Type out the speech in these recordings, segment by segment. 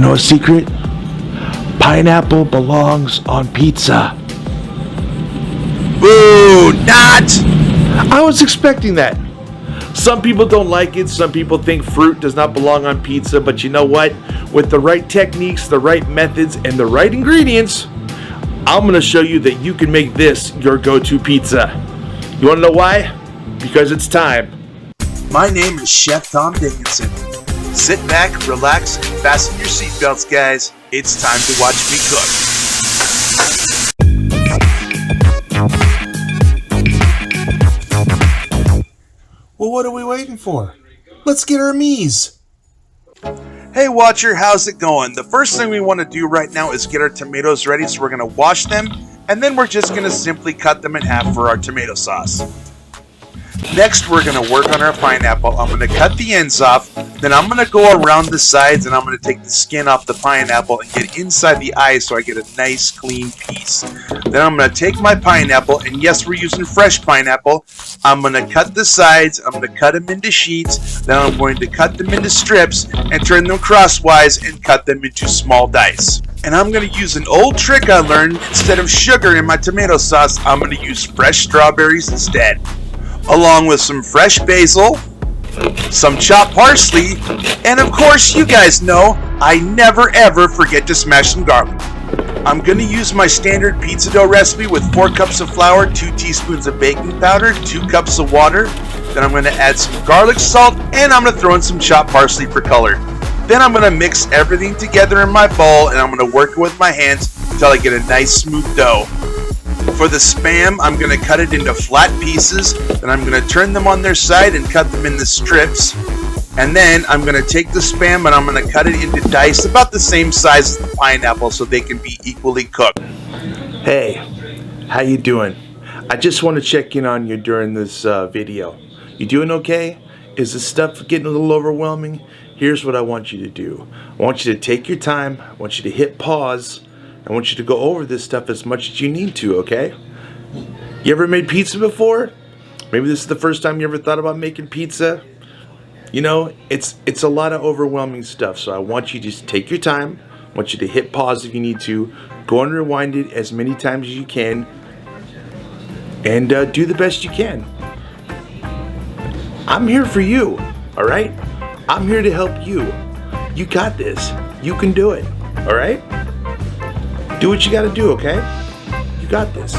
know a secret? Pineapple belongs on pizza. Boo! Not! I was expecting that. Some people don't like it. Some people think fruit does not belong on pizza. But you know what? With the right techniques, the right methods, and the right ingredients, I'm going to show you that you can make this your go-to pizza. You want to know why? Because it's time. My name is Chef Tom Dickinson. Sit back, relax, and fasten your seatbelts, guys. It's time to watch me cook. Well, what are we waiting for? Let's get our me's. Hey watcher, how's it going? The first thing we want to do right now is get our tomatoes ready, so we're going to wash them, and then we're just going to simply cut them in half for our tomato sauce. Next, we're going to work on our pineapple. I'm going to cut the ends off, then I'm going to go around the sides, and I'm going to take the skin off the pineapple and get inside the eye so I get a nice clean piece. Then I'm going to take my pineapple, and yes, we're using fresh pineapple. I'm going to cut the sides, I'm going to cut them into sheets, then I'm going to cut them into strips and turn them crosswise and cut them into small dice. And I'm going to use an old trick I learned. Instead of sugar in my tomato sauce, I'm going to use fresh strawberries instead, along with some fresh basil, some chopped parsley, and of course, you guys know, I never ever forget to smash some garlic. I'm going to use my standard pizza dough recipe with 4 cups of flour, 2 teaspoons of baking powder, 2 cups of water. Then I'm going to add some garlic salt, and I'm going to throw in some chopped parsley for color. Then I'm going to mix everything together in my bowl, and I'm going to work it with my hands until I get a nice smooth dough. For the Spam, I'm going to cut it into flat pieces, then I'm going to turn them on their side and cut them into strips. And then I'm going to take the Spam and I'm going to cut it into dice about the same size as the pineapple so they can be equally cooked. Hey, how you doing? I just want to check in on you during this video. You doing okay? Is this stuff getting a little overwhelming? Here's what I want you to do. I want you to take your time. I want you to hit pause. I want you to go over this stuff as much as you need to, okay? You ever made pizza before? Maybe this is the first time you ever thought about making pizza. You know, it's a lot of overwhelming stuff, so I want you to just take your time. I want you to hit pause if you need to. Go and rewind it as many times as you can. And do the best you can. I'm here for you, all right? I'm here to help you. You got this. You can do it, all right? Do what you gotta do, okay? You got this.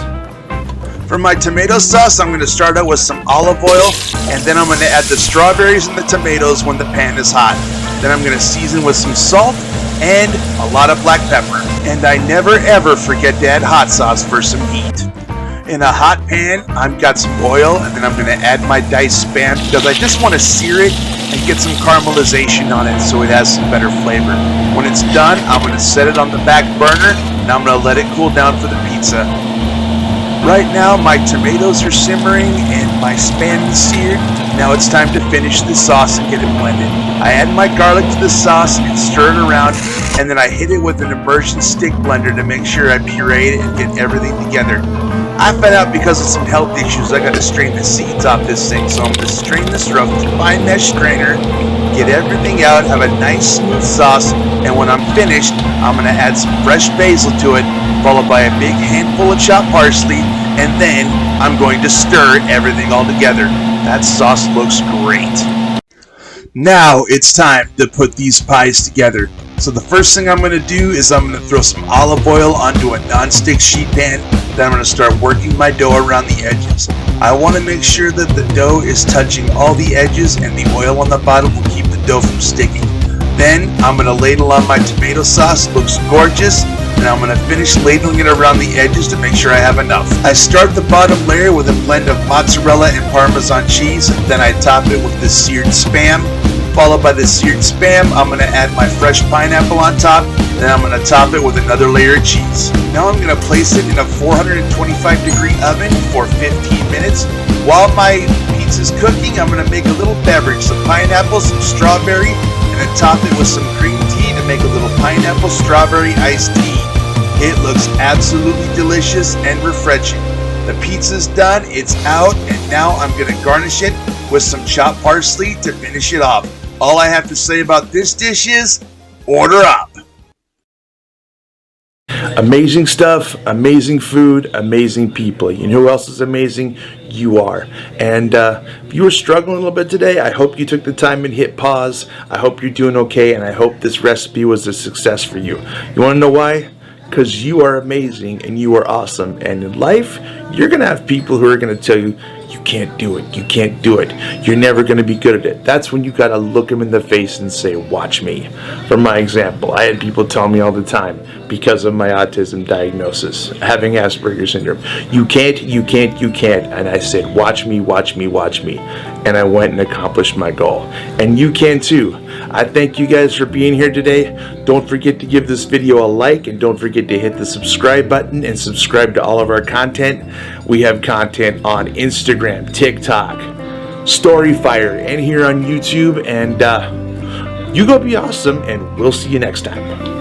For my tomato sauce, I'm going to start out with some olive oil, and then I'm going to add the strawberries and the tomatoes when the pan is hot. Then I'm going to season with some salt and a lot of black pepper. And I never ever forget to add hot sauce for some heat. In a hot pan, I've got some oil, and then I'm going to add my diced Spam because I just want to sear it and get some caramelization on it so it has some better flavor. When it's done, I'm going to set it on the back burner, and I'm going to let it cool down for the pizza. Right now, my tomatoes are simmering and my Spam is seared. Now it's time to finish the sauce and get it blended. I add my garlic to the sauce and stir it around, and then I hit it with an immersion stick blender to make sure I puree it and get everything together. I found out because of some health issues I gotta strain the seeds off this thing, so I'm gonna strain this through a fine mesh strainer, get everything out, have a nice smooth sauce, and when I'm finished, I'm gonna add some fresh basil to it, followed by a big handful of chopped parsley, and then I'm going to stir everything all together. That sauce looks great. Now it's time to put these pies together. So the first thing I'm going to do is I'm going to throw some olive oil onto a non-stick sheet pan. Then I'm going to start working my dough around the edges. I want to make sure that the dough is touching all the edges and the oil on the bottom will keep the dough from sticking. Then I'm going to ladle on my tomato sauce. Looks gorgeous. And I'm going to finish ladling it around the edges to make sure I have enough. I start the bottom layer with a blend of mozzarella and Parmesan cheese. Then I top it with the seared Spam. Followed by the seared Spam, I'm going to add my fresh pineapple on top. Then I'm going to top it with another layer of cheese. Now I'm going to place it in a 425-degree oven for 15 minutes. While my pizza's cooking, I'm going to make a little beverage. Some pineapple, some strawberry, and then top it with some green tea to make a little pineapple strawberry iced tea. It looks absolutely delicious and refreshing. The pizza's done, it's out, and now I'm going to garnish it with some chopped parsley to finish it off. All I have to say about this dish is, order up! Amazing stuff, amazing food, amazing people. You know who else is amazing? You are. And if you were struggling a little bit today, I hope you took the time and hit pause. I hope you're doing okay, and I hope this recipe was a success for you. You want to know why? Because you are amazing and you are awesome. And in life, you're going to have people who are going to tell you, you can't do it, you can't do it, you're never going to be good at it. That's when you got to look them in the face and say, watch me. For my example, I had people tell me all the time, because of my autism diagnosis, having Asperger's syndrome, you can't, you can't, you can't. And I said, watch me, watch me, watch me. And I went and accomplished my goal. And you can too. I thank you guys for being here today. Don't forget to give this video a like, and don't forget to hit the subscribe button and subscribe to all of our content. We have content on Instagram, TikTok, Storyfire, and here on YouTube. And you go be awesome, and we'll see you next time.